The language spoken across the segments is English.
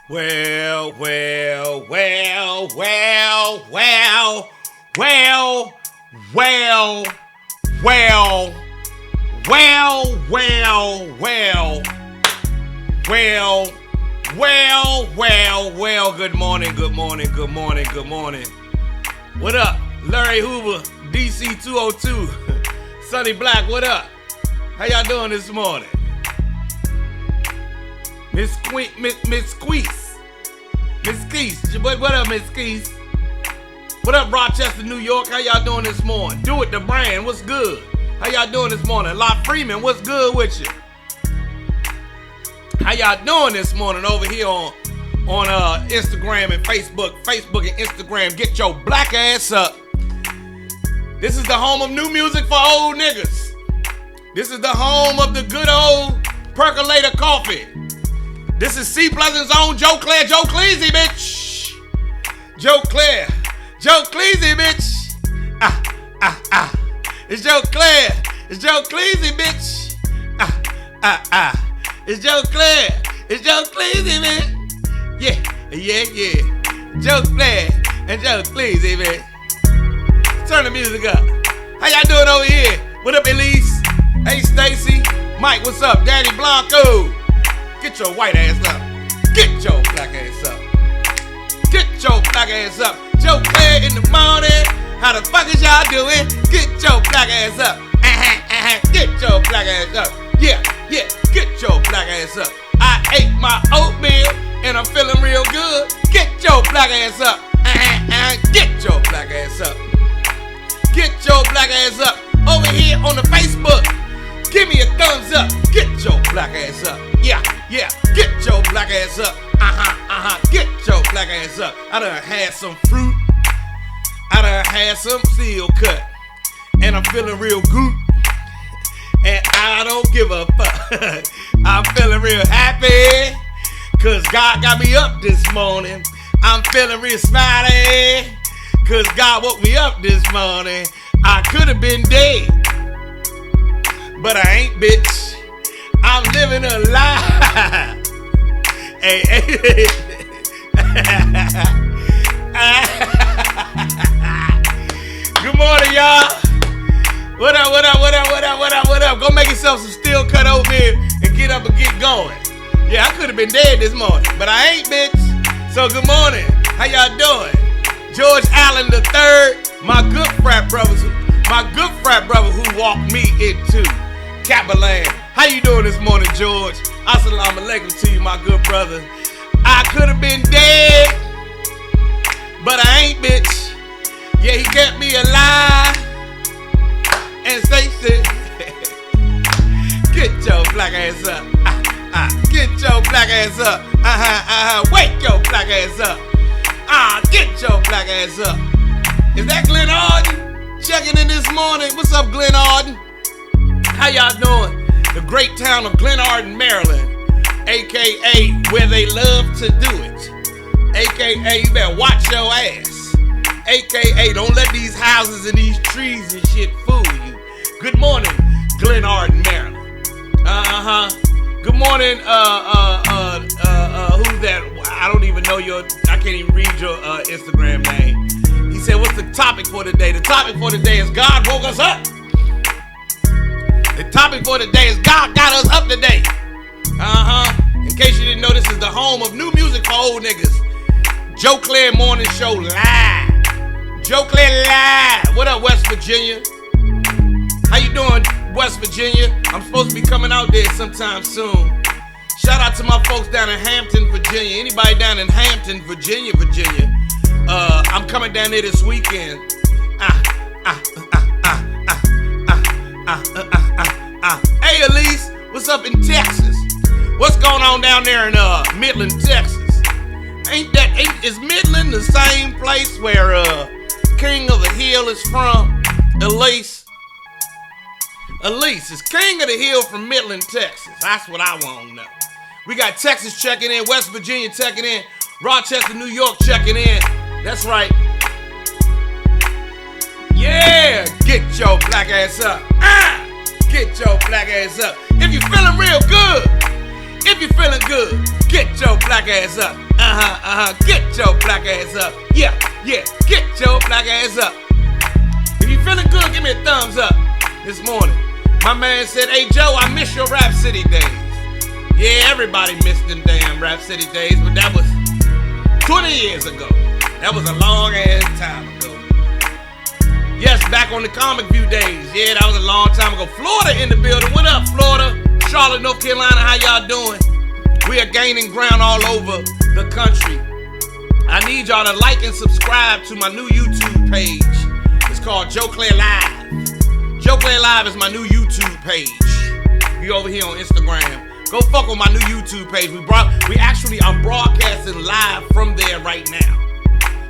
Well, well, well, well, well, well, well, well, well, well, well, well, well, well, well, good morning, good morning, good morning, good morning. What up? Larry Hoover, DC 202. Sonny Black, what up? How y'all doing this morning? Miss Squeeze. Miss Keese. What up, Miss Keese? What up, Rochester, New York? How y'all doing this morning? Do It the Brand, what's good? How y'all doing this morning? Lot Freeman, what's good with you? How y'all doing this morning over here on Instagram and Facebook and Instagram? Get your black ass up. This is the home of new music for old niggas. This is the home of the good old percolator coffee. This is C Pleasant's own Joe Clair, Joe Cleasy, bitch. Joe Clair, Joe Cleasy, bitch. It's Joe Clair, it's Joe Cleasy, bitch. It's Joe Clair, it's Joe Cleasy, man. Yeah. Joe Clair and Joe Cleasy, man. Turn the music up. How y'all doing over here? What up, Elise? Hey, Stacy. Mike, what's up? Danny Blanco. Get your white ass up. Get your black ass up. Get your black ass up. Joe Clair in the morning. How the fuck is y'all doing? Get your black ass up. Get your black ass up. Yeah. Get your black ass up. I ate my oatmeal and I'm feeling real good. Get your black ass up. Get your black ass up. Get your black ass up. Over here on the Facebook. Give me a thumbs up. Get your black ass up. Yeah. Get your black ass up. Get your black ass up. I done had some fruit. I done had some seal cut. And I'm feeling real good. And I don't give a fuck. I'm feeling real happy. Cause God got me up this morning. I'm feeling real smiley. Cause God woke me up this morning. I could have been dead. But I ain't, bitch. I'm living a lie. Hey. Good morning, y'all. What up? Go make yourself some steel cut oatmeal and get up and get going. Yeah, I could have been dead this morning, but I ain't, bitch. So good morning. How y'all doing? George Allen III, my good frat brother who walked me into Cabaland. How you doing this morning, George? Assalamu alaikum to you, my good brother. I could have been dead, but I ain't, bitch. Yeah, he kept me alive. And say shit. Get your black ass up. Get your black ass up. Wake your black ass up. Get your black ass up. Is that Glenn Arden? Checking in this morning. What's up, Glenn Arden? How y'all doing? The great town of Glen Arden, Maryland, a.k.a. where they love to do it, a.k.a. you better watch your ass, a.k.a. don't let these houses and these trees and shit fool you. Good morning, Glen Arden, Maryland. Good morning, who's that? I don't even know I can't even read your Instagram name. He said, what's the topic for today? The topic for today is God woke us up. The topic for today is God got us up today. In case you didn't know, this is the home of new music for old niggas. Joe Clair Morning Show live. Joe Clair live. What up, West Virginia? How you doing, West Virginia? I'm supposed to be coming out there sometime soon. Shout out to my folks down in Hampton, Virginia. Anybody down in Hampton, Virginia? I'm coming down there this weekend. Hey, Elise, what's up in Texas? What's going on down there in Midland, Texas? Is Midland the same place where King of the Hill is from? Elise, is King of the Hill from Midland, Texas? That's what I want to know. We got Texas checking in, West Virginia checking in, Rochester, New York checking in. That's right. Yeah, get your black ass up. Get your black ass up. If you're feeling real good, get your black ass up. Get your black ass up. Yeah, get your black ass up. If you feeling good, give me a thumbs up this morning. My man said, hey Joe, I miss your Rap City days. Yeah, everybody missed them damn Rap City days, but that was 20 years ago. That was a long ass time ago. Yes, back on the Comic View days. Yeah, that was a long time ago. Florida in the building. What up, Florida? Charlotte, North Carolina, how y'all doing? We are gaining ground all over the country. I need y'all to like and subscribe to my new YouTube page. It's called Joe Clair Live. Joe Clair Live is my new YouTube page. Be over here on Instagram. Go fuck with my new YouTube page. I'm broadcasting live from there right now.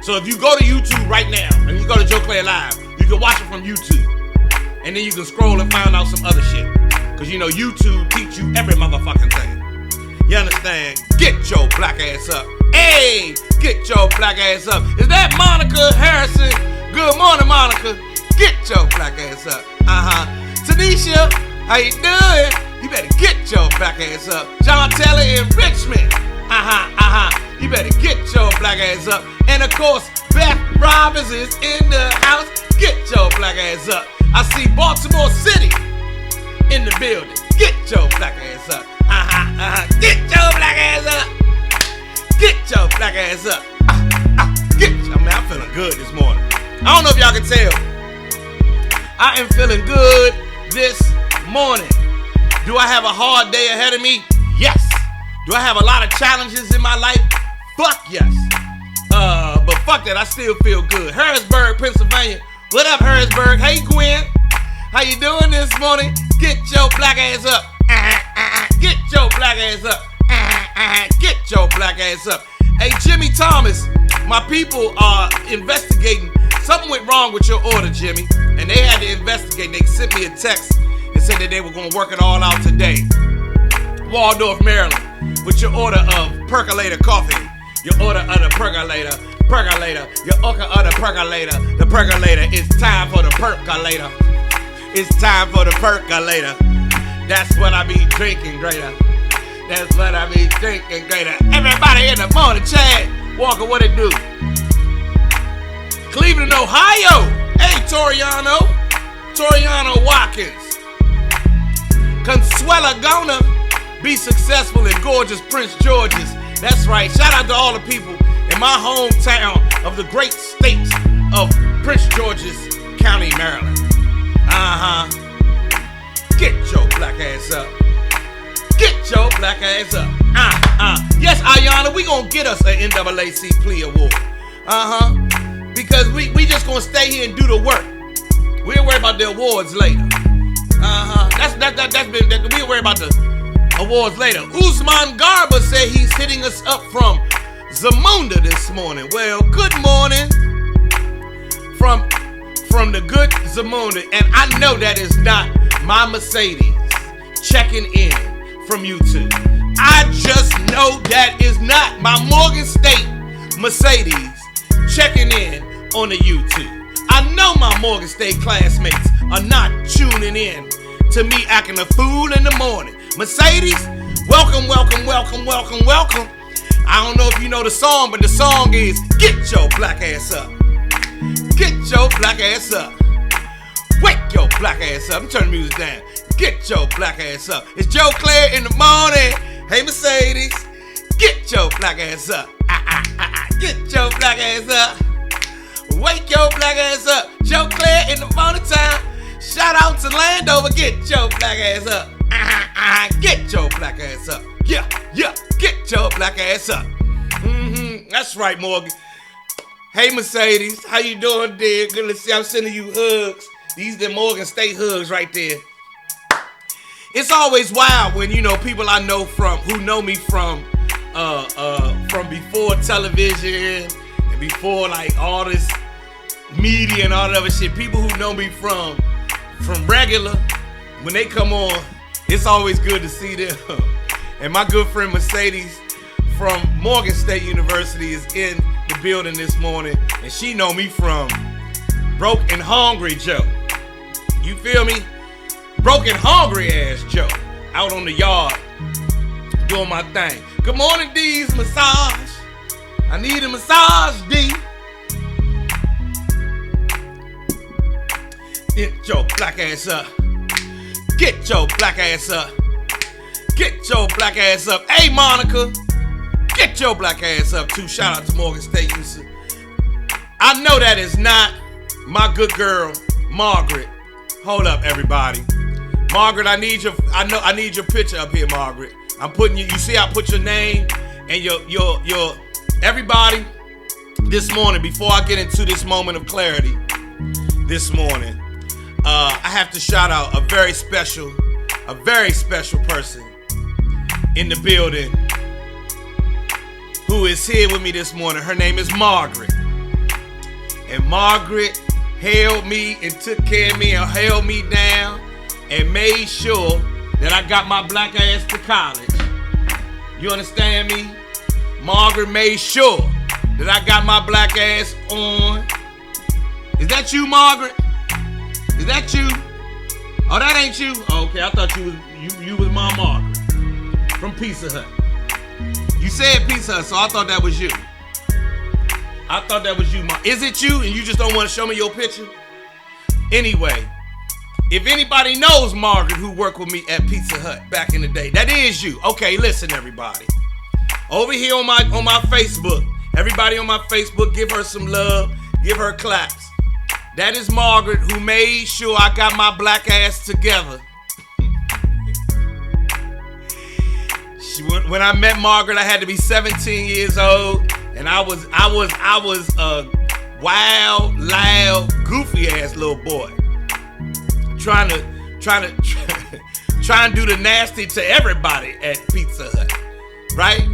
So if you go to YouTube right now and you go to Joe Clair Live, you can watch it from YouTube. And then you can scroll and find out some other shit. Cause you know YouTube teach you every motherfucking thing. You understand? Get your black ass up. Hey, get your black ass up. Is that Monica Harrison? Good morning, Monica. Get your black ass up. Tanisha, how you doing? You better get your black ass up. John Taylor in Richmond. You better get your black ass up. And of course, Beth Robbins is in the house. Get your black ass up. I see Baltimore City in the building. Get your black ass up. Get your black ass up. Get your black ass up. I'm feeling good this morning. I don't know if y'all can tell. I am feeling good this morning. Do I have a hard day ahead of me? Yes. Do I have a lot of challenges in my life? Fuck yes. But fuck that, I still feel good. Harrisburg, Pennsylvania. What up, Harrisburg? Hey, Gwen. How you doing this morning? Get your black ass up. Get your black ass up. Get your black ass up. Hey, Jimmy Thomas, my people are investigating. Something went wrong with your order, Jimmy. And they had to investigate. They sent me a text and said that they were going to work it all out today. Waldorf, Maryland, with your order of percolator coffee. Your order of the percolator. Your order of the percolator. The percolator. It's time for the percolator. It's time for the percolator. That's what I be drinking greater. That's what I be drinking greater. Everybody in the morning chat. Walker, what it do? Cleveland, Ohio. Hey, Toriano Watkins. Consuela gonna be successful in gorgeous Prince George's. That's right. Shout out to all the people in my hometown of the great state of Prince George's County, Maryland. Get your black ass up. Get your black ass up. Yes, Ayana, we gonna get us an NAACP award. Because we just gonna stay here and do the work. We'll worry about the awards later. We'll worry about the awards later. Usman Garba said he's hitting us up from Zamunda this morning. Well, good morning from the good Zamunda. And I know that is not my Mercedes checking in from YouTube. I just know that is not my Morgan State Mercedes checking in on the YouTube. I know my Morgan State classmates are not tuning in to me acting a fool in the morning. Mercedes, welcome. I don't know if you know the song, but the song is Get Your Black Ass Up. Get your black ass up. Wake your black ass up. I'm turning the music down. Get your black ass up. It's Joe Clair in the morning. Hey, Mercedes, get your black ass up. Get your black ass up. Wake your black ass up. Joe Clair in the morning time. Shout out to Landover. Get your black ass up. Get your black ass up. Yeah. Get your black ass up. That's right, Morgan. Hey, Mercedes. How you doing, dear? Good to see. I'm sending you hugs. These the Morgan State hugs right there. It's always wild when, people I know who know me from before television and before like all this media and all that other shit. People who know me from regular, when they come on, it's always good to see them. And my good friend Mercedes from Morgan State University is in the building this morning, and she know me from Broke and Hungry Joe. You feel me? Broke and hungry ass Joe. Out on the yard doing my thing. Good morning, D's Massage. I need a massage, D. Get your black ass up. Get your black ass up. Get your black ass up. Hey, Monica. Get your black ass up, too. Shout out to Morgan State. I know that is not my good girl, Margaret. Hold up, everybody. Margaret, I need your picture up here, Margaret. I'm putting you see I put your name and your everybody this morning, before I get into this moment of clarity this morning, I have to shout out a very special person in the building who is here with me this morning. Her name is Margaret. And Margaret held me and took care of me and held me down and made sure that I got my black ass to college. You understand me? Margaret made sure that I got my black ass on. Is that you, Margaret? Is that you? Oh, that ain't you? Oh, okay, I thought you was my Margaret from Pizza Hut. You said Pizza Hut, so I thought that was you. I thought that was you. Is it you and you just don't want to show me your picture? Anyway, if anybody knows Margaret who worked with me at Pizza Hut back in the day, that is you. Okay, listen, everybody. Over here on my Facebook, everybody on my Facebook, give her some love, give her claps. That is Margaret who made sure I got my black ass together. When I met Margaret, I had to be 17 years old, and I was a wild, loud, goofy ass little boy, trying to do the nasty to everybody at Pizza Hut, right?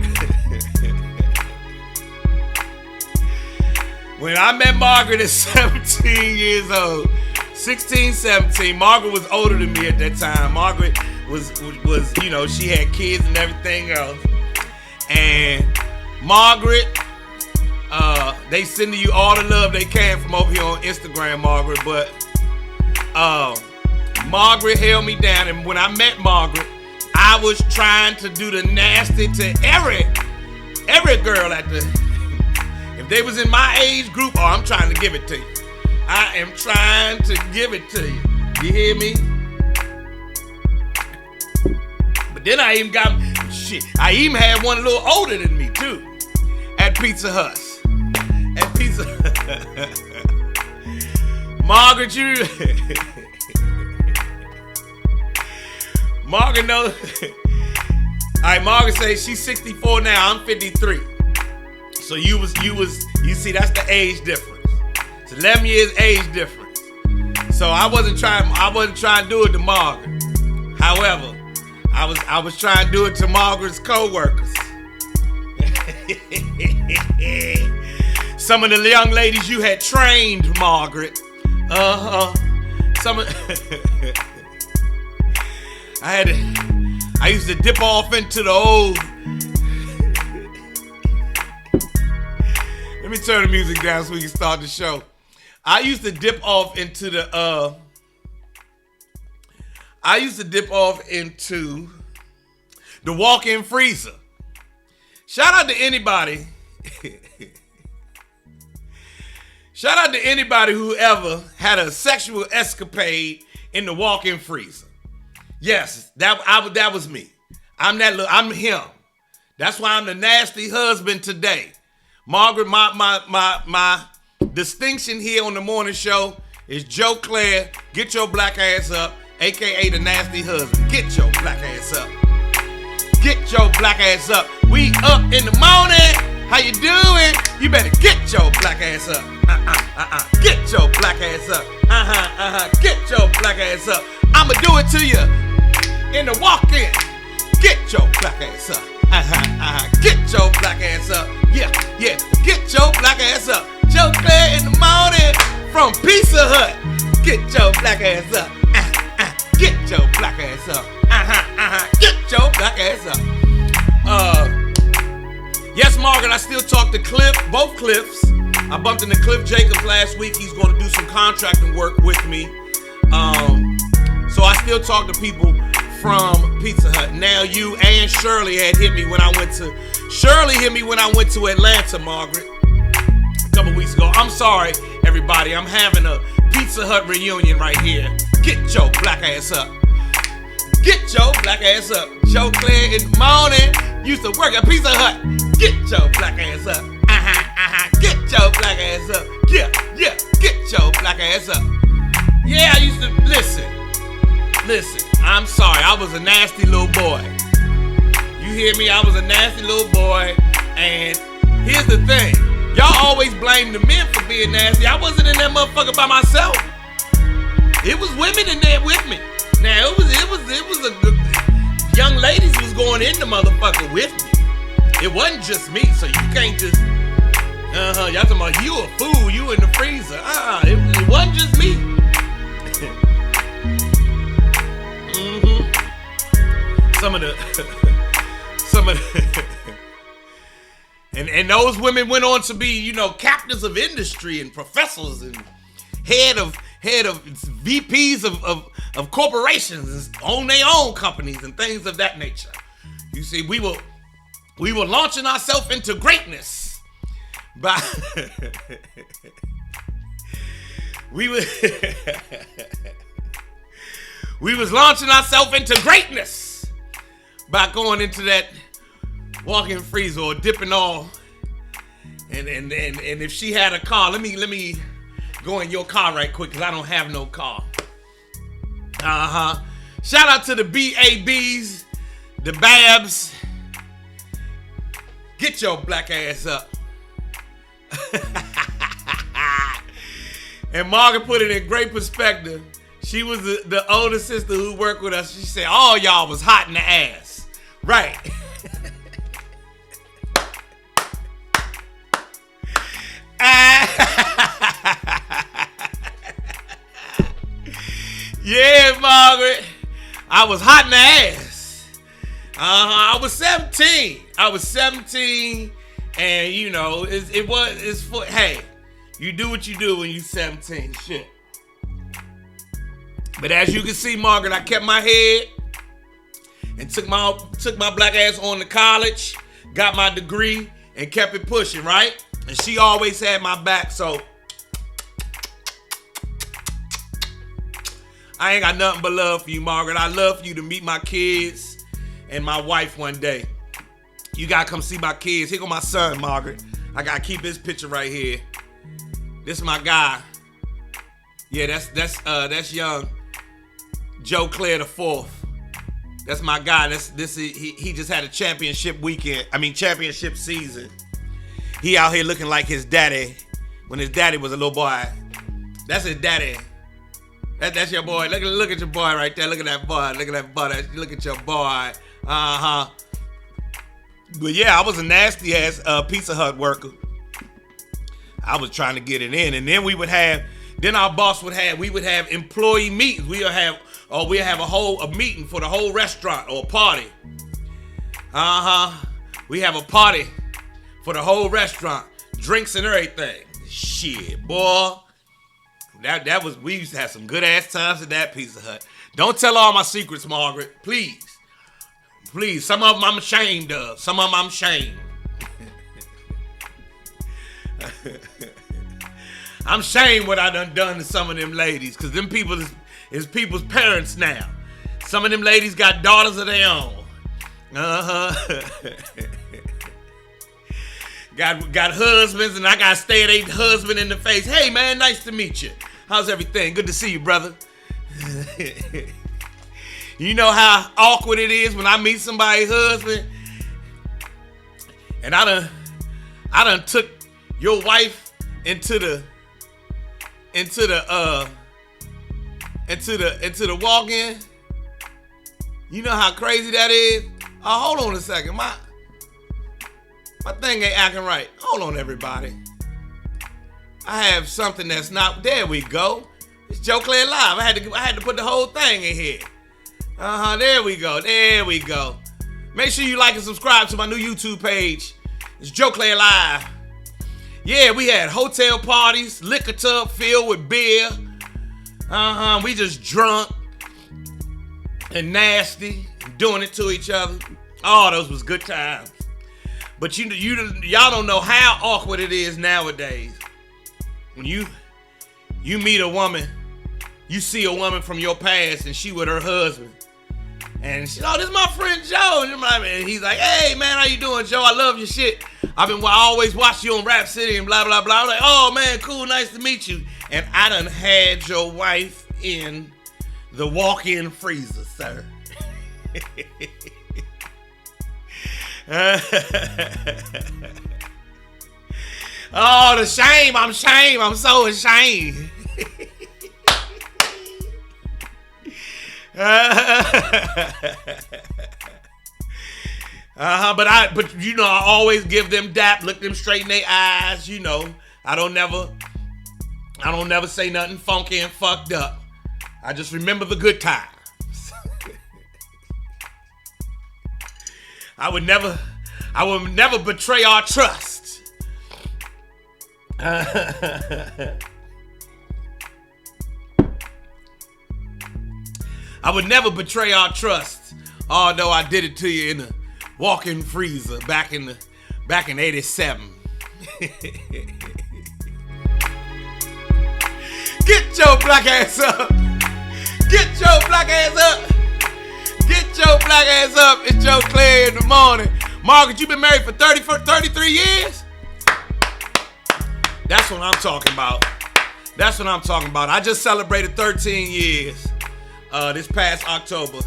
When I met Margaret at 17 years old, 16, 17, Margaret was older than me at that time. Margaret was she had kids and everything else. And Margaret, they sending you all the love they can from over here on Instagram, Margaret. But Margaret held me down, and when I met Margaret, I was trying to do the nasty to every girl at the. If they was in my age group, I'm trying to give it to you. I am trying to give it to you. You hear me? But then I even had one a little older than me too. At Pizza Hut. At Pizza Hut. Margaret, Margaret knows. All right, Margaret says she's 64 now. I'm 53. So you see, that's the age difference. It's 11 years age difference. So I wasn't trying to do it to Margaret. However, I was trying to do it to Margaret's co-workers. Some of the young ladies you had trained, Margaret. Some of I used to dip off into the old. Let me turn the music down so we can start the show. I used to dip off into the Walk-In Freezr. Shout out to anybody. Shout out to anybody who ever had a sexual escapade in the Walk-In Freezr. Yes, that was me. I'm him. That's why I'm the nasty husband today. Margaret, my distinction here on the morning show is Joe Clair. Get your black ass up, aka the nasty husband. Get your black ass up. Get your black ass up. We up in the morning. How you doing? You better get your black ass up. Get your black ass up. Get your black ass up. I'ma do it to you in the walk-in. Get your black ass up. Get your black ass up. Yeah. Get your black ass up. Joe Clair in the morning from Pizza Hut. Get your black ass up. Get your black ass up. Get your black ass up. Yes, Margaret, I still talk to Cliff, both Cliffs. I bumped into Cliff Jacobs last week. He's going to do some contracting work with me. So I still talk to people from Pizza Hut. Now you and Shirley had hit me when I went to Shirley hit me when I went to Atlanta, Margaret, a couple weeks ago. I'm sorry, everybody. I'm having a Pizza Hut reunion right here. Get your black ass up. Get your black ass up. Joe Clair in the morning used to work at Pizza Hut. Get your black ass up. Get your black ass up. Yeah. Get your black ass up. Yeah, I used to listen. I'm sorry. I was a nasty little boy. You hear me? I was a nasty little boy. And here's the thing. Y'all always blame the men for being nasty. I wasn't in that motherfucker by myself. It was women in there with me. Now it was a young ladies was going in the motherfucker with me. It wasn't just me, so you can't just y'all talking about you a fool, you in the freezer. It wasn't just me. Some of the and those women went on to be, captains of industry and professors and head of VPs of corporations and own their own companies and things of that nature. You see, we were launching ourselves into greatness by we was launching ourselves into greatness by going into that Walk-In Freezr or dipping off. And if she had a car, let me go in your car right quick because I don't have no car. Shout out to the BABs, the Babs. Get your black ass up. And Margaret put it in great perspective. She was the older sister who worked with us. She said, all y'all was hot in the ass. Right. Yeah, Margaret. I was hot in the ass. I was 17. And it's for, hey, you do what you do when you 17. Shit. But as you can see, Margaret, I kept my head and took my black ass on to college, got my degree, and kept it pushing, right? And she always had my back, so I ain't got nothing but love for you, Margaret. I love for you to meet my kids and my wife one day. You gotta come see my kids. Here go my son, Margaret. I gotta keep this picture right here. This is my guy. Yeah, that's young Joe Clair the fourth. That's my guy. He just had a championship season. He out here looking like his daddy when his daddy was a little boy. That's his daddy. That's your boy. Look at your boy right there. Look at that boy. Look at your boy. But yeah, I was a nasty ass Pizza Hut worker. I was trying to get it in, and then we would have employee meetings. We would have a meeting for the whole restaurant or party. We have a party for the whole restaurant, drinks and everything. Shit, boy. We used to have some good ass times at that Pizza Hut. Don't tell all my secrets, Margaret. Please. Some of them I'm ashamed of. I'm ashamed what I done to some of them ladies, because them people is people's parents now. Some of them ladies got daughters of their own. Got husbands, and I gotta stare at their husband in the face. Hey man, nice to meet you. How's everything? Good to see you, brother. You know how awkward it is when I meet somebody's husband, and I done took your wife into the walk-in. You know how crazy that is? Oh, hold on a second. My thing ain't acting right. Hold on, everybody. I have something that's not. There we go. It's Joe Clair Live. I had to put the whole thing in here. There we go. Make sure you like and subscribe to my new YouTube page. It's Joe Clair Live. Yeah, we had hotel parties, liquor tub filled with beer. We just drunk and nasty, doing it to each other. Oh, those was good times. But y'all don't know how awkward it is nowadays. When you meet a woman, you see a woman from your past and she with her husband. And she's, oh, this is my friend Joe. And he's like, hey, man, how you doing, Joe? I love your shit. I always watch you on Rap City and blah, blah, blah. I'm like, oh, man, cool, nice to meet you. And I done had your wife in the walk-in freezer, sir. Oh, the shame. I'm so ashamed. But you know, I always give them dap, look them straight in their eyes. You know, I don't never say nothing funky and fucked up. I just remember the good times. I would never betray our trust. I would never betray our trust, although I did it to you in the Walk-In Freezr back in '87. Get your black ass up! Get your black ass up! Get your black ass up! It's Joe Clair in the morning. Margaret, you been married for 33 years? That's what I'm talking about. That's what I'm talking about. I just celebrated 13 years this past October.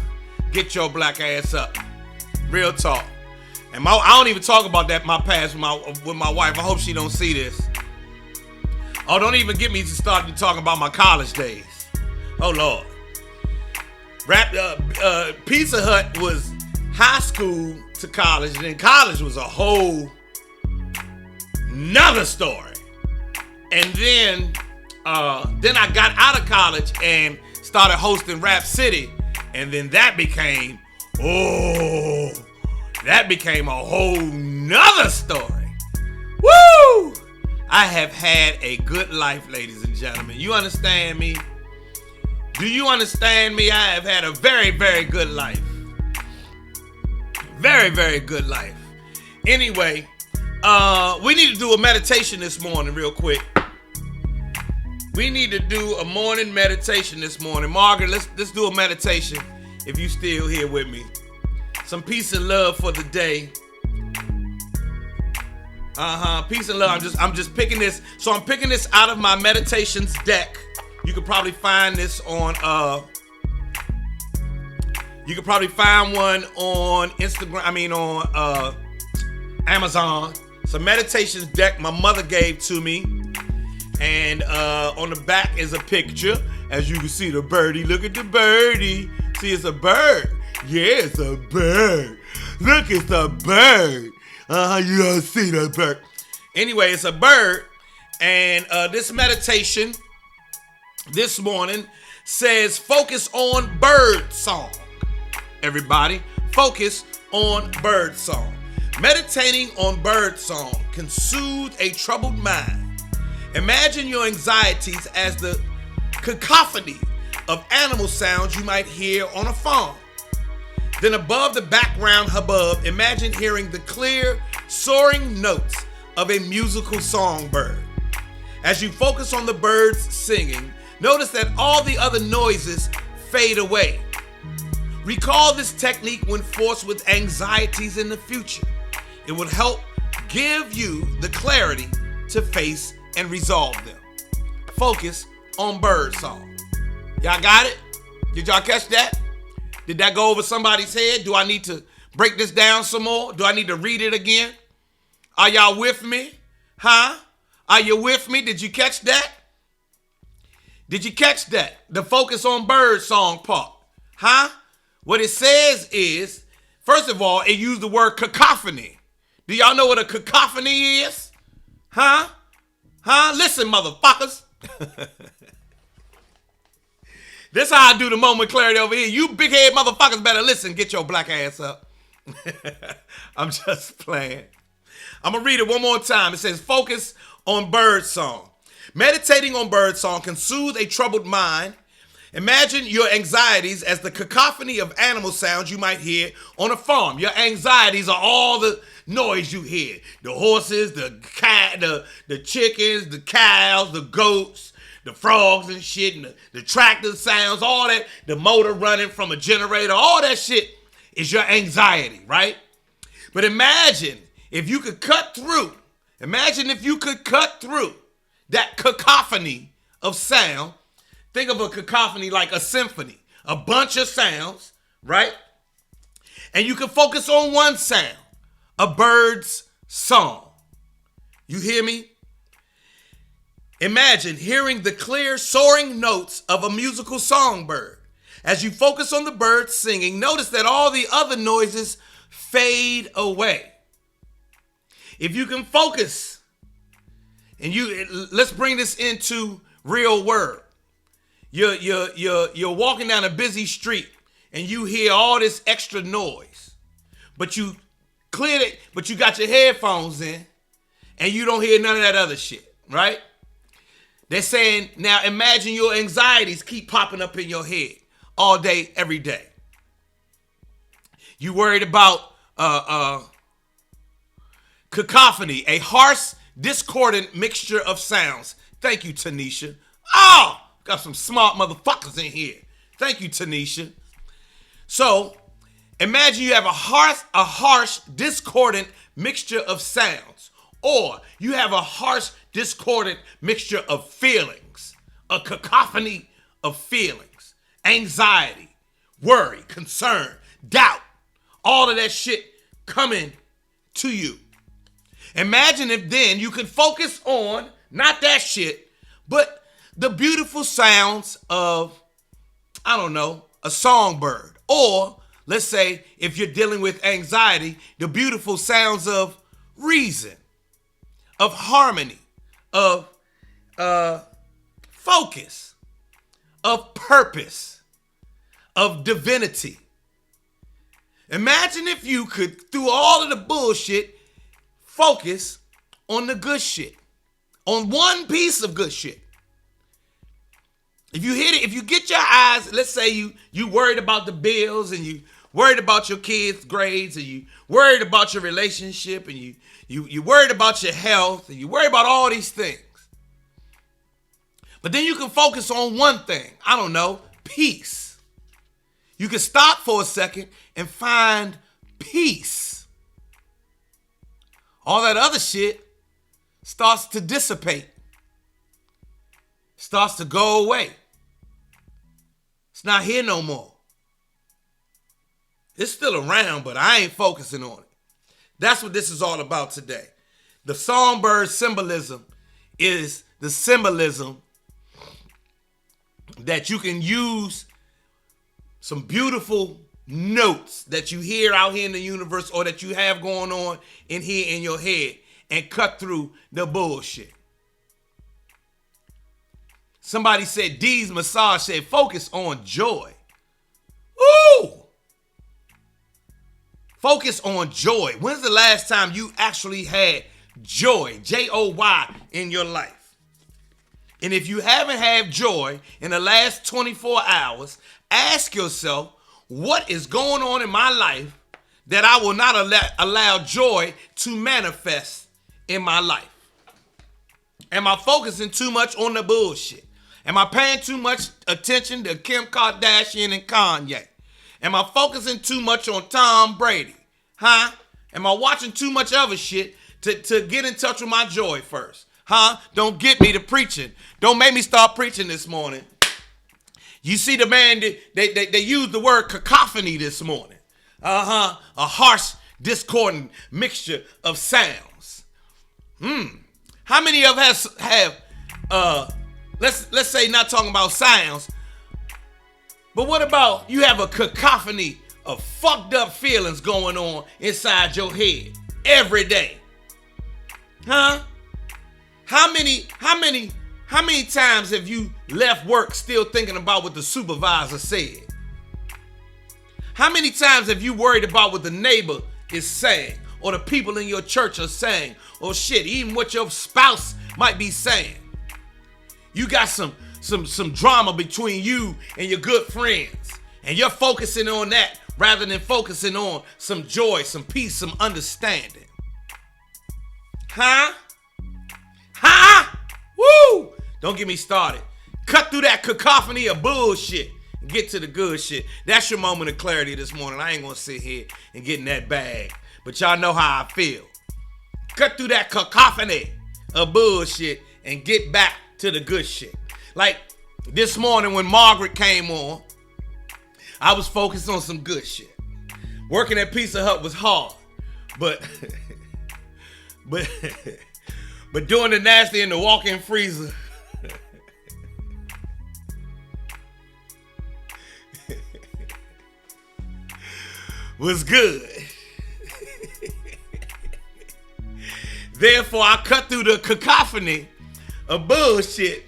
Get your black ass up. Real talk. And I don't even talk about that, my past with my wife. I hope she don't see this. Oh, don't even get me to start talking about my college days. Oh, Lord. Pizza Hut was high school to college, and then college was a whole nother story. And then I got out of college and started hosting Rap City, and then that became a whole nother story. Woo! I have had a good life, ladies and gentlemen. You understand me? Do you understand me? I have had a very, very good life. Very, very good life. Anyway, we need to do a meditation this morning real quick. We need to do a morning meditation this morning. Margaret, let's do a meditation if you still here with me. Some peace and love for the day. Peace and love. I'm just picking this. So I'm picking this out of my meditations deck. You could probably find this on you could probably find one on Instagram, on Amazon. It's a meditations deck my mother gave to me. And on the back is a picture. As you can see, the birdie. Look at the birdie. See, it's a bird. Yeah, it's a bird. Look, it's a bird. You don't see the bird. Anyway, it's a bird. And this meditation this morning says focus on Birdsong. Everybody, focus on Birdsong. Meditating on Birdsong can soothe a troubled mind. Imagine your anxieties as the cacophony of animal sounds you might hear on a farm. Then above the background hubbub, imagine hearing the clear, soaring notes of a musical songbird. As you focus on the birds singing, notice that all the other noises fade away. Recall this technique when faced with anxieties in the future. It will help give you the clarity to face and resolve them. Focus on Birdsong. Y'all got it? Did y'all catch that? Did that go over somebody's head? Do I need to break this down some more? Do I need to read it again? Are y'all with me? Huh? Are you with me? Did you catch that? Did you catch that? The focus on Birdsong part. Huh? What it says is, first of all, it used the word cacophony. Do y'all know what a cacophony is? Huh? Listen, motherfuckers. This how I do the moment clarity over here. You big head motherfuckers better listen. Get your black ass up. I'm just playing. I'm going to read it one more time. It says, focus on Birdsong. Meditating on Birdsong can soothe a troubled mind. Imagine your anxieties as the cacophony of animal sounds you might hear on a farm. Your anxieties are all the noise you hear. The horses, the cat, the chickens, the cows, the goats, the frogs and shit, and the tractor sounds, all that, the motor running from a generator, all that shit is your anxiety, right? But imagine if you could cut through that cacophony of sound. Think of a cacophony like a symphony, a bunch of sounds, right? And you can focus on one sound, a bird's song. You hear me? Imagine hearing the clear soaring notes of a musical songbird. As you focus on the bird singing, notice that all the other noises fade away. If you can focus, and let's bring this into real world. You're walking down a busy street and you hear all this extra noise, but you cleared it, but you got your headphones in and you don't hear none of that other shit, right? They're saying, now imagine your anxieties keep popping up in your head all day, every day. You worried about cacophony, a harsh, discordant mixture of sounds. Thank you, Tanisha. Oh! Got some smart motherfuckers in here. Thank you, Tanisha. So, imagine you have a harsh, discordant mixture of sounds. Or you have a harsh, discordant mixture of feelings. A cacophony of feelings. Anxiety, worry, concern, doubt. All of that shit coming to you. Imagine if then you could focus on, not that shit, but the beautiful sounds of, I don't know, a songbird. Or, let's say, if you're dealing with anxiety, the beautiful sounds of reason, of harmony, of focus, of purpose, of divinity. Imagine if you could, through all of the bullshit, focus on the good shit. On one piece of good shit. If you hit it, if you get your eyes, let's say you worried about the bills and you worried about your kids' grades and you worried about your relationship and you worried about your health and you worried about all these things. But then you can focus on one thing. I don't know, peace. You can stop for a second and find peace. All that other shit starts to dissipate. Starts to go away. It's not here no more. It's still around, but I ain't focusing on it. That's what this is all about today. The songbird symbolism is the symbolism that you can use some beautiful notes that you hear out here in the universe or that you have going on in here in your head and cut through the bullshit. Somebody said, Dee's Massage said, focus on joy. Ooh! Focus on joy. When's the last time you actually had joy, J-O-Y, in your life? And if you haven't had joy in the last 24 hours, ask yourself, what is going on in my life that I will not allow joy to manifest in my life? Am I focusing too much on the bullshit? Am I paying too much attention to Kim Kardashian and Kanye? Am I focusing too much on Tom Brady? Huh? Am I watching too much other shit to get in touch with my joy first? Huh? Don't get me to preaching. Don't make me start preaching this morning. You see the man, they used the word cacophony this morning. A harsh, discordant mixture of sounds. How many of us have, let's say not talking about sounds, but what about you have a cacophony of fucked up feelings going on inside your head every day? Huh? How many times have you left work still thinking about what the supervisor said? How many times have you worried about what the neighbor is saying or the people in your church are saying, or shit, even what your spouse might be saying? You got some some drama between you and your good friends, and you're focusing on that rather than focusing on some joy, some peace, some understanding. Huh? Woo! Don't get me started. Cut through that cacophony of bullshit and get to the good shit. That's your moment of clarity this morning. I ain't gonna sit here and get in that bag, but y'all know how I feel. Cut through that cacophony of bullshit and get back to the good shit. Like this morning when Margaret came on, I was focused on some good shit. Working at Pizza Hut was hard, but doing the nasty in the walk-in freezer was good. Therefore, I cut through the cacophony of bullshit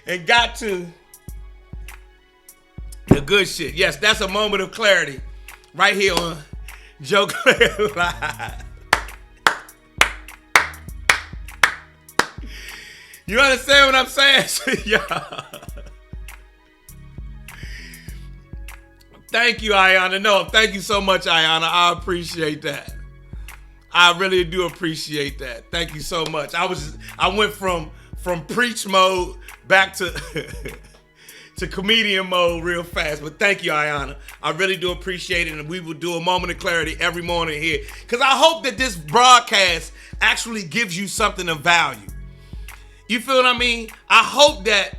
and got to the good shit. Yes, that's a moment of clarity right here on Joe Clair Live. You understand what I'm saying? Y'all. Thank you, Ayana. No, thank you so much, Ayana. I appreciate that. I really do appreciate that. Thank you so much. I went from preach mode back to to comedian mode real fast. But thank you, Ayana. I really do appreciate it, and we will do a moment of clarity every morning here. Because I hope that this broadcast actually gives you something of value. You feel what I mean? I hope that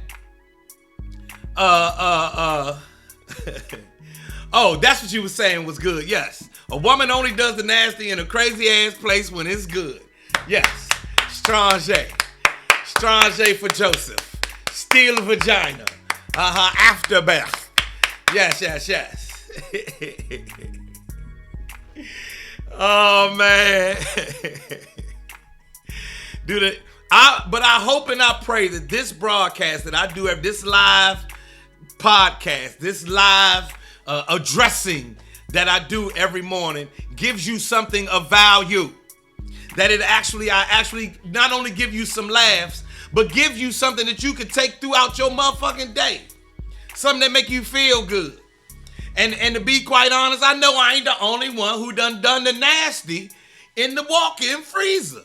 oh, that's what you were saying was good. Yes. A woman only does the nasty in a crazy ass place when it's good. Yes. Strange for Joseph. Steal a vagina. Afterbirth. Yes. Oh man. But I hope and I pray that this broadcast that I do, this live podcast, this live addressing that I do every morning gives you something of value. That I actually not only give you some laughs, but give you something that you can take throughout your motherfucking day. Something that make you feel good. And to be quite honest, I know I ain't the only one who done the nasty in the walk-in freezer.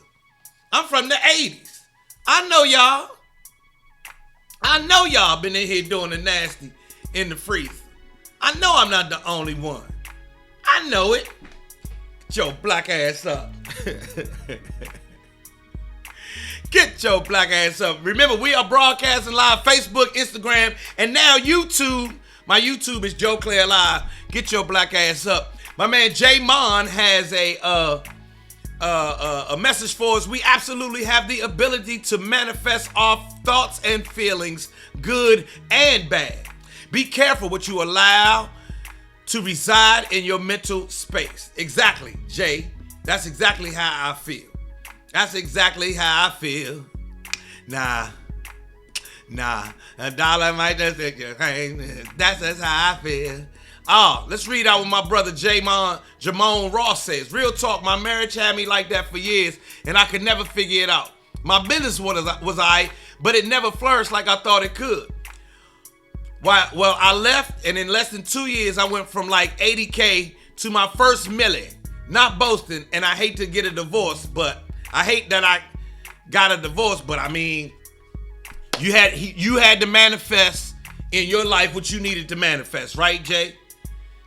I'm from the 80s. I know y'all been in here doing the nasty in the freezer. I know I'm not the only one. I know it. Get your black ass up. Get your black ass up. Remember, we are broadcasting live Facebook, Instagram, and now YouTube. My YouTube is Joe Clair Live. Get your black ass up. My man Jay Mon has a message for us. We absolutely have the ability to manifest our thoughts and feelings, good and bad. Be careful what you allow to reside in your mental space. Exactly, Jay. That's exactly how I feel. That's exactly how I feel. Nah. A dollar might just take your hand. That's just how I feel. Oh, let's read out what my brother Jamon Ross says. Real talk, my marriage had me like that for years, and I could never figure it out. My business was I, but it never flourished like I thought it could. Well, I left, and in less than 2 years, I went from like 80K to my first million. Not boasting, and I hate to get a divorce, but I hate that I got a divorce, but I mean, you had to manifest in your life what you needed to manifest, right, Jay?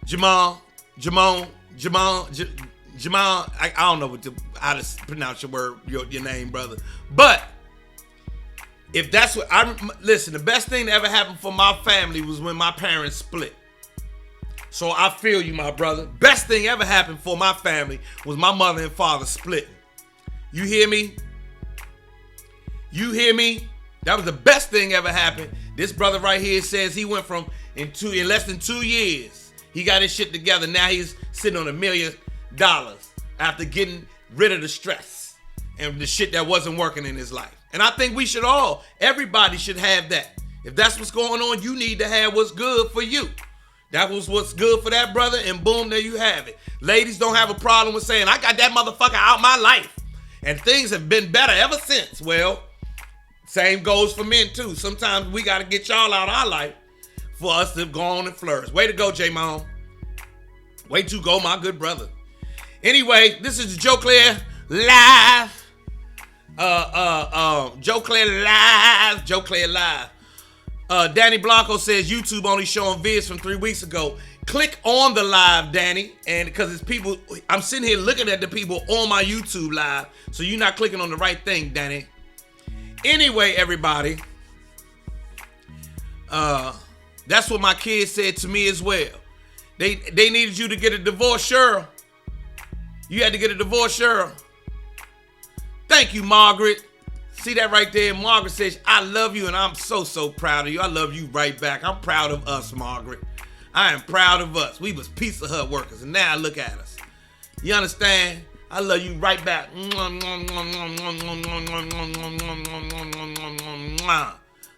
Jamon, I don't know how to pronounce your word, your name, brother. But if that's what listen, the best thing that ever happened for my family was when my parents split. So I feel you, my brother. Best thing ever happened for my family was my mother and father splitting. You hear me? You hear me? That was the best thing ever happened. This brother right here says he went from in less than 2 years, he got his shit together. Now he's sitting on $1 million after getting rid of the stress and the shit that wasn't working in his life. And I think everybody should have that. If that's what's going on, you need to have what's good for you. That was what's good for that brother, and boom, there you have it. Ladies don't have a problem with saying, I got that motherfucker out my life. And things have been better ever since. Well, same goes for men too. Sometimes we got to get y'all out of our life for us to go on and flourish. Way to go, J-Mom. Way to go, my good brother. Anyway, this is Joe Clair live. Joe Clair live. Joe Clair live. Danny Blanco says YouTube only showing vids from 3 weeks ago. Click on the live, Danny, and because it's people, I'm sitting here looking at the people on my YouTube live, so you're not clicking on the right thing, Danny. Anyway, everybody, that's what my kids said to me as well. They needed you to get a divorce, Cheryl. You had to get a divorce, Cheryl. Thank you, Margaret. See that right there? Margaret says, I love you, and I'm so proud of you. I love you right back. I'm proud of us, Margaret. I am proud of us. We was Pizza Hut workers, and now look at us. You understand? I love you right back.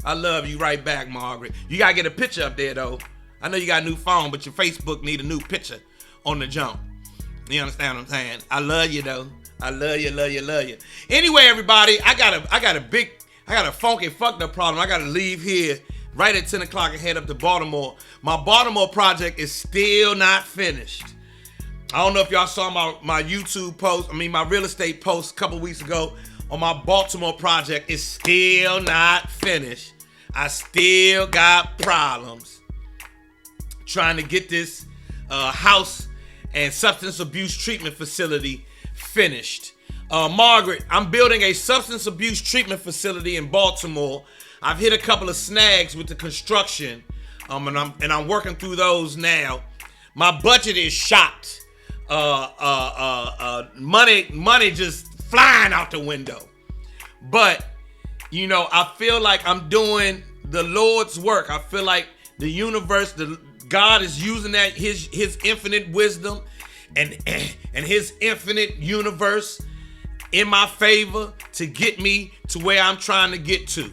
I love you right back, Margaret. You got to get a picture up there, though. I know you got a new phone, but your Facebook need a new picture on the jump. You understand what I'm saying? I love you, though. I love you, love you, love you. Anyway, everybody, I got a funky fucked up problem. I got to leave here right at 10 o'clock and head up to Baltimore. My Baltimore project is still not finished. I don't know if y'all saw my YouTube post, my real estate post a couple weeks ago on my Baltimore project. It's still not finished. I still got problems trying to get this house and substance abuse treatment facility finished. Margaret, I'm building a substance abuse treatment facility in Baltimore. I've hit a couple of snags with the construction, and I'm working through those now. My budget is shot. Money just flying out the window. But I feel like I'm doing the Lord's work. I feel like the universe, God is using that his infinite wisdom and his infinite universe in my favor to get me to where I'm trying to get to.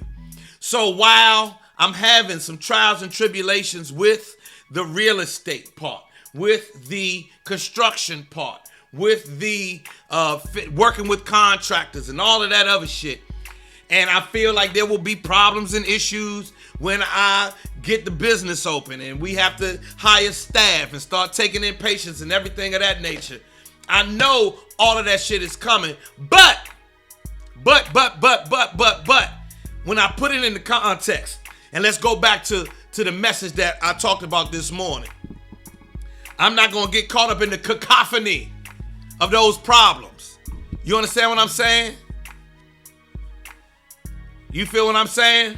So while I'm having some trials and tribulations with the real estate part, with the construction part, with the working with contractors and all of that other shit, and I feel like there will be problems and issues when I get the business open and we have to hire staff and start taking in patients and everything of that nature. I know all of that shit is coming, but when I put it in the context, and let's go back to the message that I talked about this morning, I'm not going to get caught up in the cacophony of those problems. You understand what I'm saying? You feel what I'm saying?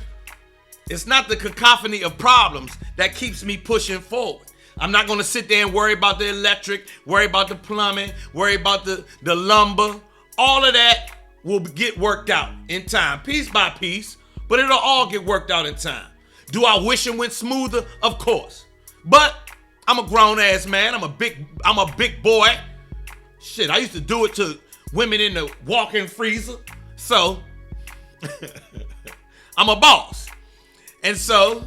It's not the cacophony of problems that keeps me pushing forward. I'm not going to sit there and worry about the electric, worry about the plumbing, worry about the lumber. All of that will get worked out in time, piece by piece, but it'll all get worked out in time. Do I wish it went smoother? Of course. But I'm a grown-ass man. I'm a big boy. Shit, I used to do it to women in the Walk-In Freezr. So, I'm a boss. And so,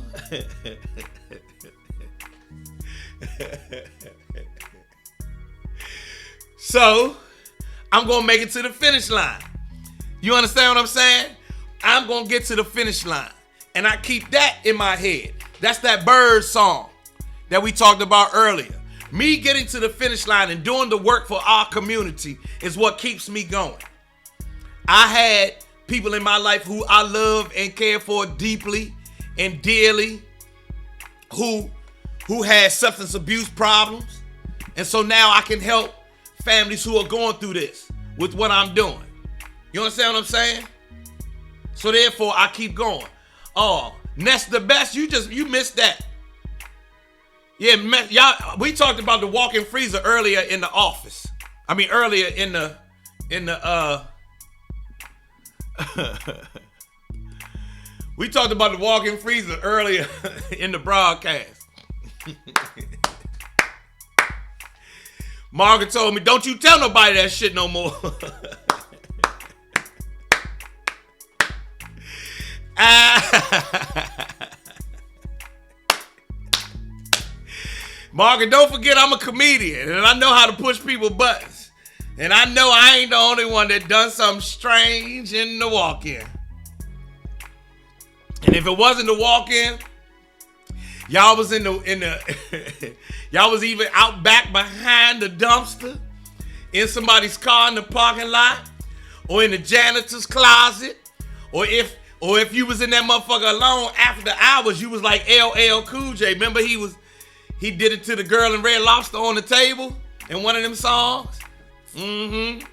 I'm going to make it to the finish line. You understand what I'm saying? I'm going to get to the finish line. And I keep that in my head. That's that Birdsong that we talked about earlier. Me getting to the finish line and doing the work for our community is what keeps me going. I had people in my life who I love and care for deeply and dearly who had substance abuse problems. And so now I can help families who are going through this with what I'm doing. You understand what I'm saying? So therefore, I keep going. Oh, Ness the best, you missed that. Yeah, y'all, we talked about the Walk-In Freezr earlier in the office. Earlier in the we talked about the Walk-In Freezr earlier in the broadcast. Margaret told me, don't you tell nobody that shit no more. Margaret, don't forget I'm a comedian and I know how to push people's buttons. And I know I ain't the only one that done something strange in the walk-in. And if it wasn't the walk-in, y'all was in the y'all was even out back behind the dumpster, in somebody's car in the parking lot, or in the janitor's closet, or if you was in that motherfucker alone after the hours, you was like LL Cool J. Remember he did it to the girl in Red Lobster on the table in one of them songs. Mm-hmm.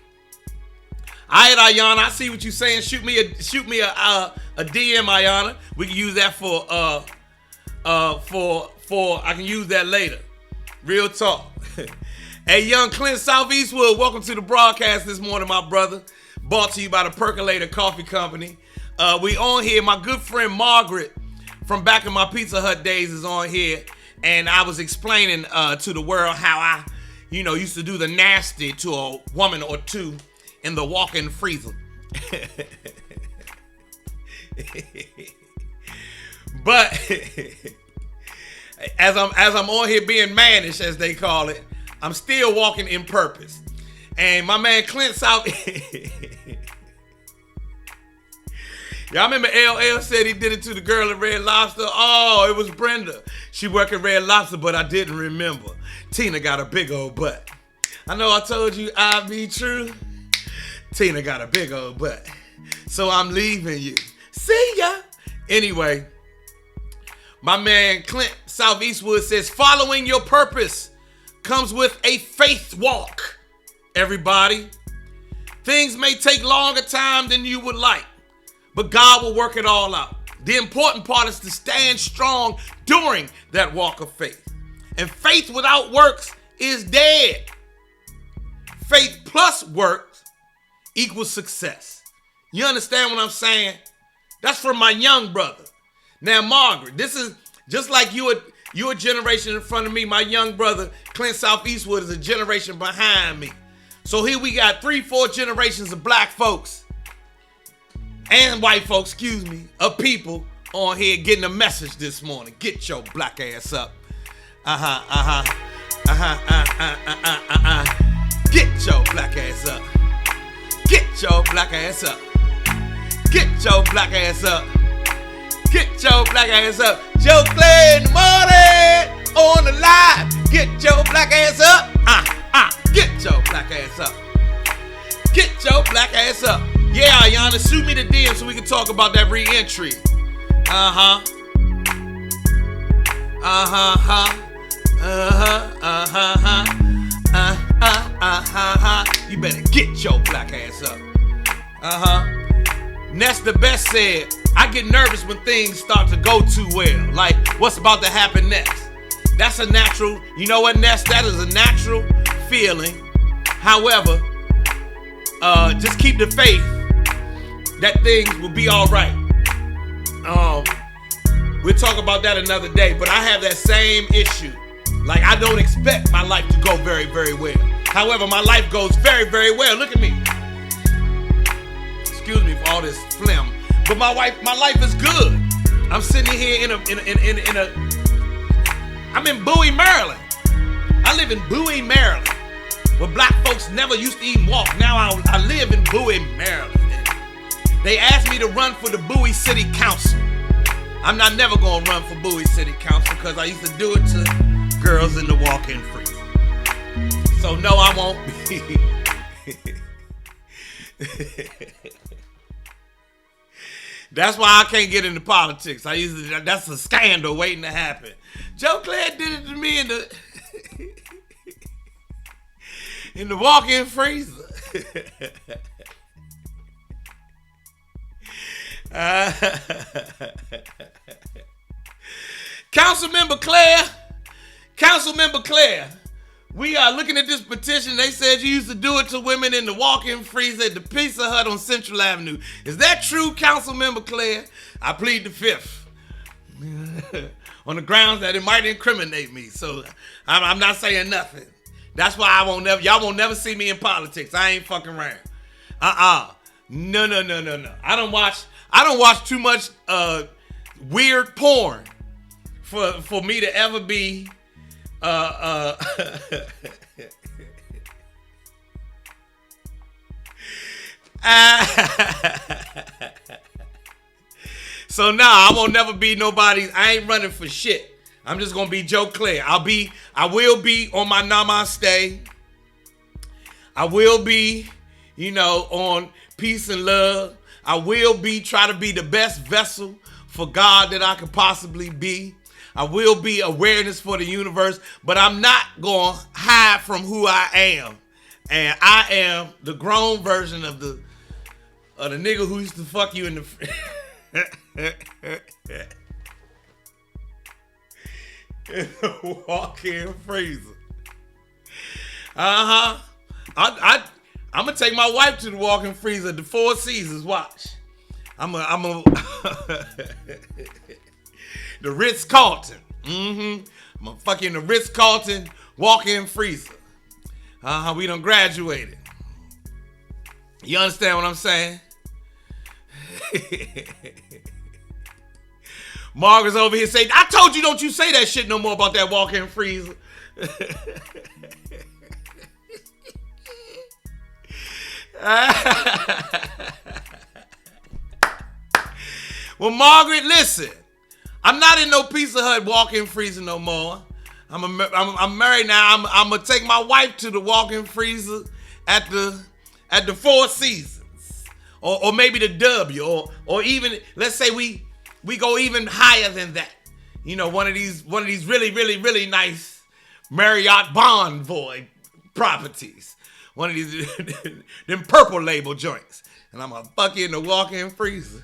All right, Ayana, I see what you saying. Shoot me a DM, Ayana. We can use that for I can use that later. Real talk. Hey, young Clint South Eastwood, welcome to the broadcast this morning, my brother. Brought to you by the Percolator Coffee Company. We on here. My good friend Margaret from back in my Pizza Hut days is on here. And I was explaining to the world how I, used to do the nasty to a woman or two in the Walk-In Freezr. But as I'm on here being mannish, as they call it, I'm still walking in purpose. And my man Clint South, y'all remember LL said he did it to the girl at Red Lobster? Oh, it was Brenda. She worked at Red Lobster, but I didn't remember. Tina got a big old butt. I know I told you I'd be true. Tina got a big old butt. So I'm leaving you. See ya. Anyway, my man Clint South Eastwood says, following your purpose comes with a faith walk. Everybody, things may take longer time than you would like, but God will work it all out. The important part is to stand strong during that walk of faith. And faith without works is dead. Faith plus works equals success. You understand what I'm saying? That's for my young brother. Now, Margaret, this is just like you a generation in front of me. My young brother, Clint South Eastwood, is a generation behind me. So here we got 3-4 generations of black folks and white folks, of people on here getting a message this morning. Get your black ass up. Get your black ass up. Get your black ass up. Get your black ass up. Get your black ass up. Joe Clair in the morning on the live. Get your black ass up. Get your black ass up. Get your black ass up. Yeah, Ayana, shoot me the DM so we can talk about that re-entry. You better get your black ass up. Nesta Best said, I get nervous when things start to go too well. Like, what's about to happen next? That's a natural, you know what, Nest? That is a natural feeling. However, just keep the faith that things will be all right. We'll talk about that another day, but I have that same issue. Like, I don't expect my life to go very, very well. However, my life goes very, very well. Look at me. Excuse me for all this phlegm, but my life is good. I'm sitting here I'm in Bowie, Maryland. I live in Bowie, Maryland, where black folks never used to even walk. Now I live in Bowie, Maryland. They asked me to run for the Bowie City Council. I'm not never gonna run for Bowie City Council because I used to do it to girls in the Walk-In Freezr. So no, I won't be. That's why I can't get into politics. That's a scandal waiting to happen. Joe Clair did it to me in the Walk-In Freezr. Councilmember Clair, we are looking at this petition. They said you used to do it to women in the Walk-In Freezr at the Pizza Hut on Central Avenue. Is that true, Councilmember Clair? I plead the fifth. On the grounds that it might incriminate me. So I'm not saying nothing. That's why y'all won't never see me in politics. I ain't fucking around. No. I don't watch too much weird porn for me to ever be So now I won't never be nobody. I ain't running for shit. I'm just gonna be Joe Clair. I will be on my namaste. I will be, on peace and love. I will try to be the best vessel for God that I could possibly be. I will be awareness for the universe, but I'm not gonna hide from who I am. And I am the grown version of the nigga who used to fuck you in the Walk-In Freezr. I'm gonna take my wife to the Walk-In Freezr, the Four Seasons. Watch. I'm a the Ritz-Carlton. I'm gonna fuck you in the Ritz-Carlton Walk-In Freezr. We done graduated. You understand what I'm saying? Margaret's over here saying, I told you don't you say that shit no more about that Walk-In Freezr. Well, Margaret, listen. I'm not in no Pizza Hut Walk-In Freezr no more. I'm married now. I'm gonna take my wife to the Walk-In Freezr at the Four Seasons, or maybe the W, or even, let's say we go even higher than that. One of these really, really, really nice Marriott Bonvoy properties. One of these them purple label joints. And I'm gonna fuck you in the Walk-In Freezr.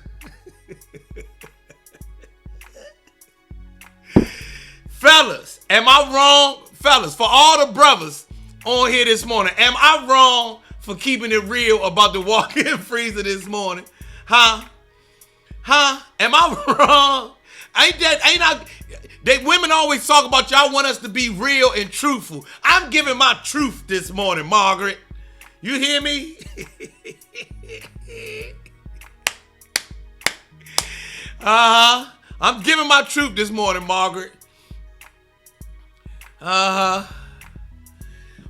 Fellas, am I wrong? Fellas, for all the brothers on here this morning, am I wrong for keeping it real about the Walk-In Freezr this morning? Huh? Am I wrong? Women always talk about y'all want us to be real and truthful. I'm giving my truth this morning, Margaret. You hear me? I'm giving my truth this morning, Margaret. My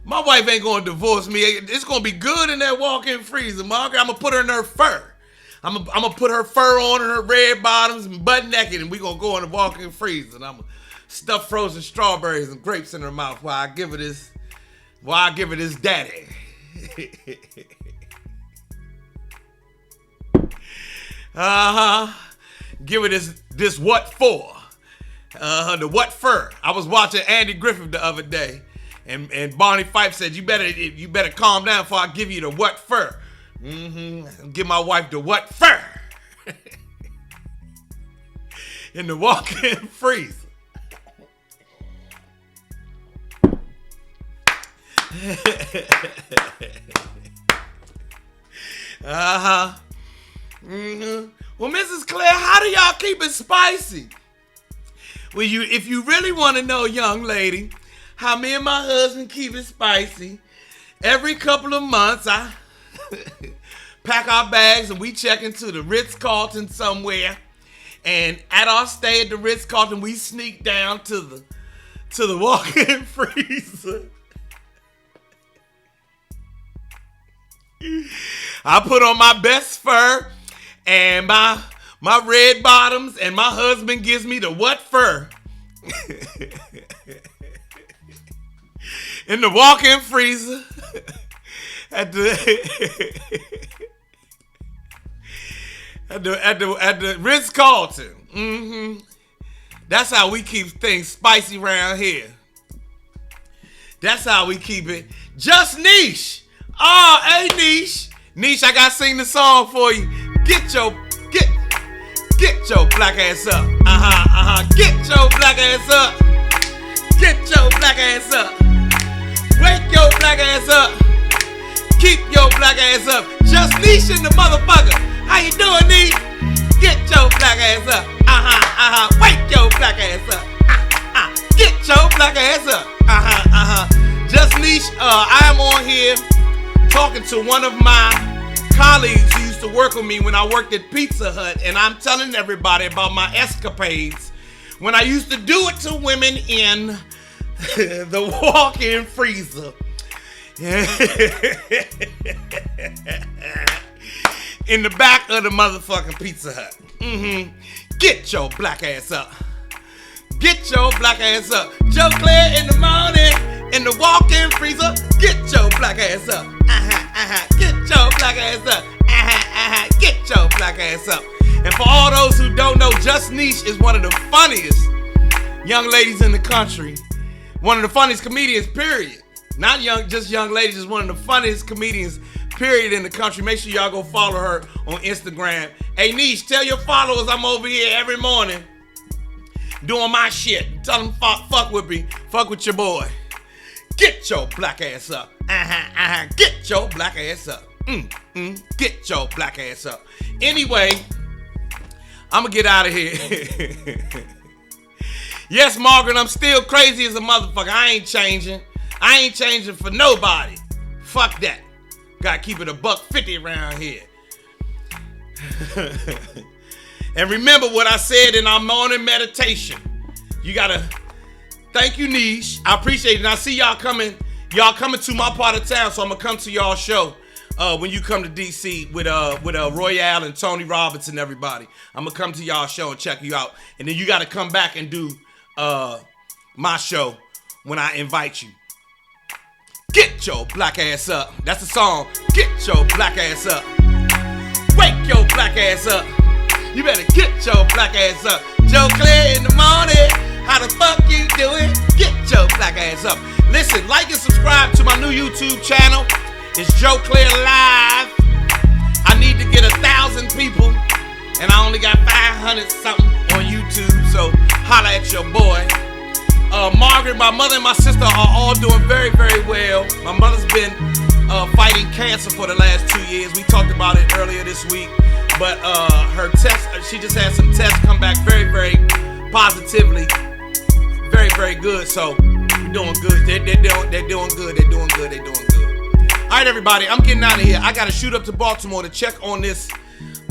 wife ain't gonna divorce me. It's gonna be good in that Walk-In Freezr, Margaret. I'm gonna put her in her fur. I'm gonna put her fur on and her red bottoms and butt naked, and we gonna go in the Walk-In Freezr. And I'm gonna stuff frozen strawberries and grapes in her mouth while I give her this daddy. Give her this what for? The what fur. I was watching Andy Griffith the other day, and Barney Fife said, you better calm down before I give you the what fur. Give my wife the what fur in the Walk-In Freezr. Well, Mrs. Clair, how do y'all keep it spicy? Well, if you really want to know, young lady, how me and my husband keep it spicy, every couple of months I pack our bags and we check into the Ritz-Carlton somewhere. And at our stay at the Ritz-Carlton, we sneak down to the Walk-In Freezr. I put on my best fur and my red bottoms, and my husband gives me the what fur in the Walk-In Freezr at the Ritz-Carlton. That's how we keep things spicy around here. That's how we keep it. Just Niche. Oh, hey Niche. Niche, I gotta sing the song for you. Get your black ass up. Get your black ass up. Get your black ass up. Wake your black ass up. Keep your black ass up. Just Niche in the motherfucker. How you doing, Niche? Get your black ass up. Wake your black ass up. Get your black ass up. Just Niche, I am on here talking to one of my colleagues who used to work with me when I worked at Pizza Hut, and I'm telling everybody about my escapades when I used to do it to women in The walk-in freezer. In the back of the motherfucking Pizza Hut. Get your black ass up. Get your black ass up. Joe Clair in the morning. In the walk-in freezer. Get your black ass up. Get your black ass up. Get your black ass up. And for all those who don't know, Just Niche is one of the funniest young ladies in the country. One of the funniest comedians, period. Not just young ladies, just one of the funniest comedians, period, in the country. Make sure y'all go follow her on Instagram. Hey, Niche, tell your followers I'm over here every morning doing my shit. Tell them fuck with me. Fuck with your boy. Get your black ass up. Get your black ass up. Get your black ass up. Anyway, I'm gonna get out of here. Yes, Margaret, I'm still crazy as a motherfucker. I ain't changing. I ain't changing for nobody. Fuck that. Gotta keep it $1.50 around here. And remember what I said in our morning meditation. You gotta thank you, Niche. I appreciate it. And I see y'all coming to my part of town, so I'm gonna come to y'all show. When you come to DC with Royale and Tony Roberts and everybody. I'm gonna come to y'all show and check you out. And then you gotta come back and do my show when I invite you. Get your black ass up. That's the song. Get your black ass up. Wake your black ass up. You better get your black ass up. Joe Clair in the morning. How the fuck you doing? Get your black ass up. Listen, like and subscribe to my new YouTube channel. It's Joe Clair Live. I need to get 1,000 people, and I only got 500 something on YouTube. So holla at your boy. Margaret, my mother, and my sister are all doing very, very well. My mother's been fighting cancer for the last 2 years. We talked about it earlier this week, but her test, she just had some tests come back very, very positively, very, very good. So we're doing good. They're doing good. They're doing good. They're doing good. All right, everybody, I'm getting out of here. I got to shoot up to Baltimore to check on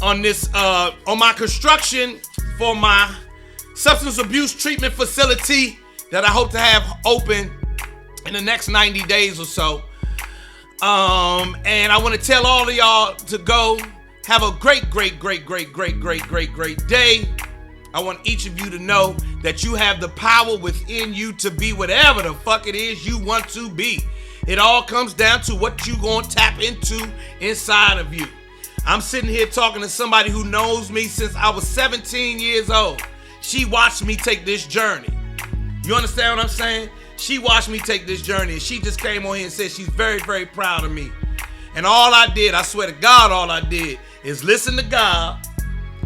my construction for my substance abuse treatment facility that I hope to have open in the next 90 days or so. And I want to tell all of y'all to go have a great day. I want each of you to know that you have the power within you to be whatever the fuck it is you want to be. It all comes down to what you gonna tap into inside of you. I'm sitting here talking to somebody who knows me since I was 17 years old. She watched me take this journey. You understand what I'm saying? She watched me take this journey, and she just came on here and said she's very, very proud of me. And all I did, I swear to God, all I did is listen to God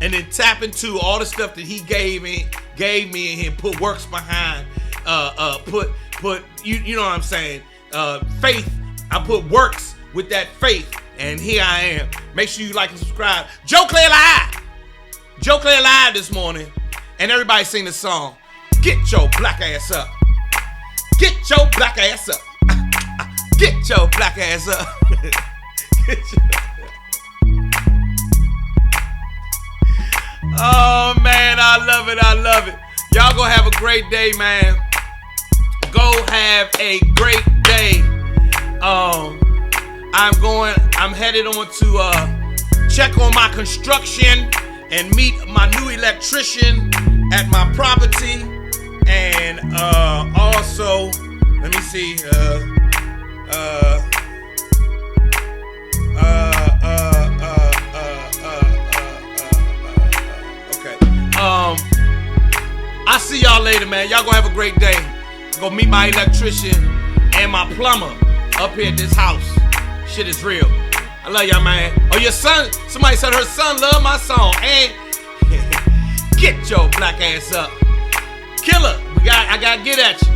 and then tap into all the stuff that He gave me and put works behind. You know what I'm saying? Faith. I put works with that faith, and here I am. Make sure you like and subscribe. Joe Clair Live. Joe Clair Live this morning, and everybody sing the song. Get your black ass up. Get your black ass up. Get your black ass up. Oh man, I love it. I love it. Y'all go have a great day, man. Go have a great day. I'm headed on to check on my construction and meet my new electrician at my property. And also, let me see. Okay. I'll see y'all later, man. Y'all gonna have a great day. Go meet my electrician and my plumber up here at this house. Shit is real. I love y'all, man. Oh, your son, somebody said her son loved my song. And get your black ass up. Killer, I gotta get at you.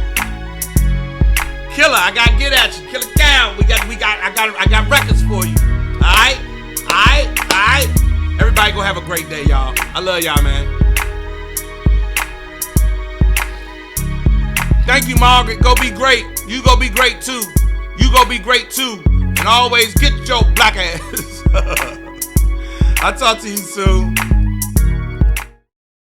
Killer, I gotta get at you. Killer down. I got records for you. Alright? Everybody go have a great day, y'all. I love y'all, man. Thank you, Margaret. Go be great. You go be great too. You go be great too. And always get your black ass. I'll talk to you soon.